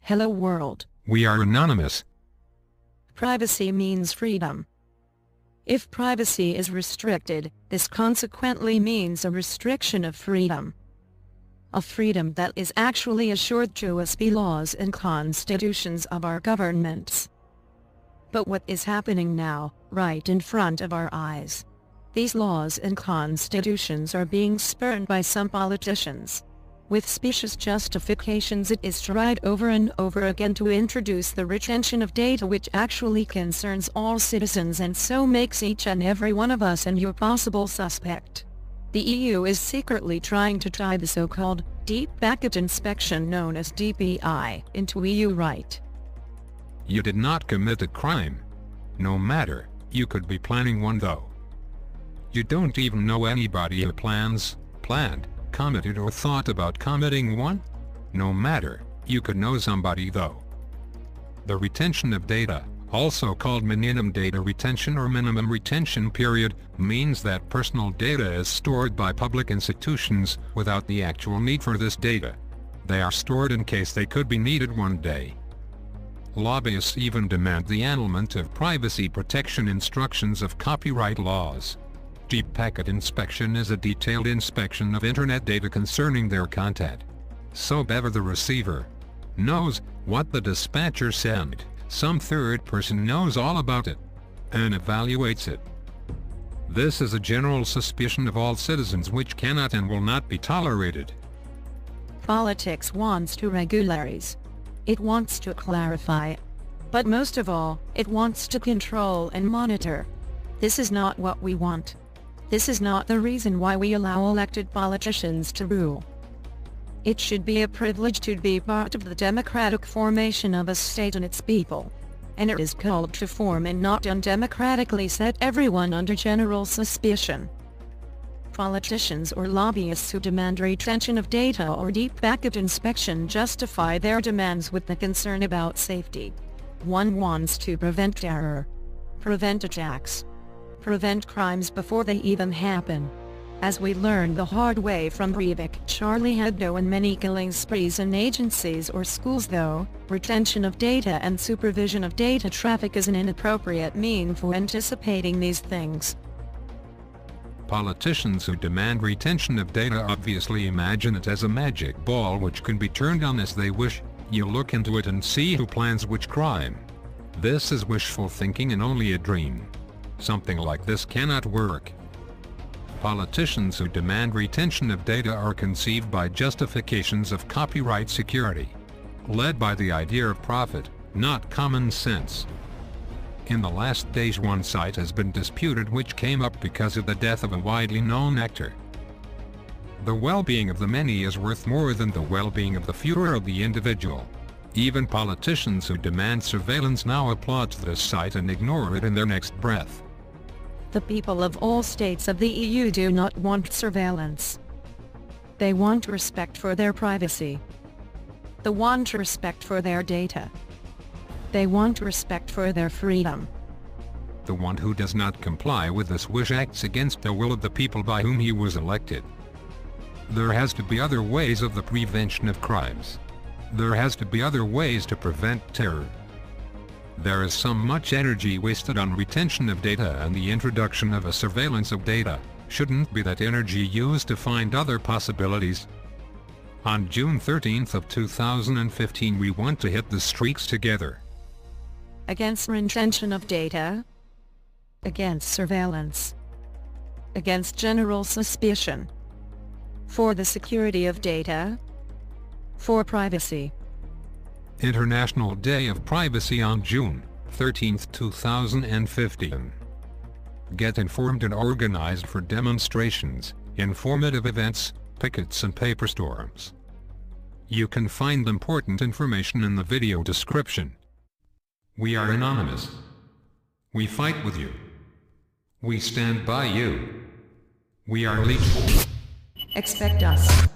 Hello world. We are anonymous. Privacy means freedom. If privacy is restricted, this consequently means a restriction of freedom. A freedom that is actually assured to us by laws and constitutions of our governments. But what is happening now, right in front of our eyes? These laws and constitutions are being spurned by some politicians. With specious justifications, it is tried over and over again to introduce the retention of data, which actually concerns all citizens and so makes each and every one of us and your possible suspect. The EU is secretly trying to tie the so-called Deep Packet Inspection, known as DPI, into EU right. You did not commit a crime. No matter, you could be planning one though. You don't even know anybody who planned, committed or thought about committing one? No matter, you could know somebody though. The retention of data, also called minimum data retention or minimum retention period, means that personal data is stored by public institutions without the actual need for this data. They are stored in case they could be needed one day. Lobbyists even demand the annulment of privacy protection instructions of copyright laws. Deep Packet Inspection is a detailed inspection of internet data concerning their content. So ever the receiver knows what the dispatcher sent, some third person knows all about it and evaluates it. This is a general suspicion of all citizens which cannot and will not be tolerated. Politics wants to regularize. It wants to clarify. But most of all, it wants to control and monitor. This is not what we want. This is not the reason why we allow elected politicians to rule. It should be a privilege to be part of the democratic formation of a state and its people. And it is called to form and not undemocratically set everyone under general suspicion. Politicians or lobbyists who demand retention of data or deep packet inspection justify their demands with the concern about safety. One wants to prevent terror, prevent attacks, prevent crimes before they even happen. As we learned the hard way from Breivik, Charlie Hebdo and many killing sprees in agencies or schools though, retention of data and supervision of data traffic is an inappropriate mean for anticipating these things. Politicians who demand retention of data obviously imagine it as a magic ball which can be turned on as they wish. You look into it and see who plans which crime. This is wishful thinking and only a dream. Something like this cannot work. Politicians who demand retention of data are conceived by justifications of copyright security, led by the idea of profit, not common sense. In the last days one site has been disputed which came up because of the death of a widely known actor. The well-being of the many is worth more than the well-being of the fewer of the individual. Even politicians who demand surveillance now applaud this site and ignore it in their next breath. The people of all states of the EU do not want surveillance. They want respect for their privacy. They want respect for their data. They want respect for their freedom. The one who does not comply with this wish acts against the will of the people by whom he was elected. There has to be other ways of the prevention of crimes. There has to be other ways to prevent terror. There is so much energy wasted on retention of data, and the introduction of a surveillance of data shouldn't be that energy used to find other possibilities. On June 13th of 2015 we want to hit the streets together. Against retention of data. Against surveillance. Against general suspicion. For the security of data. For privacy. International Day of Privacy on June 13, 2015. Get informed and organized for demonstrations, informative events, pickets and paper storms. You can find important information in the video description. We are anonymous. We fight with you. We stand by you. We are legion. Expect us.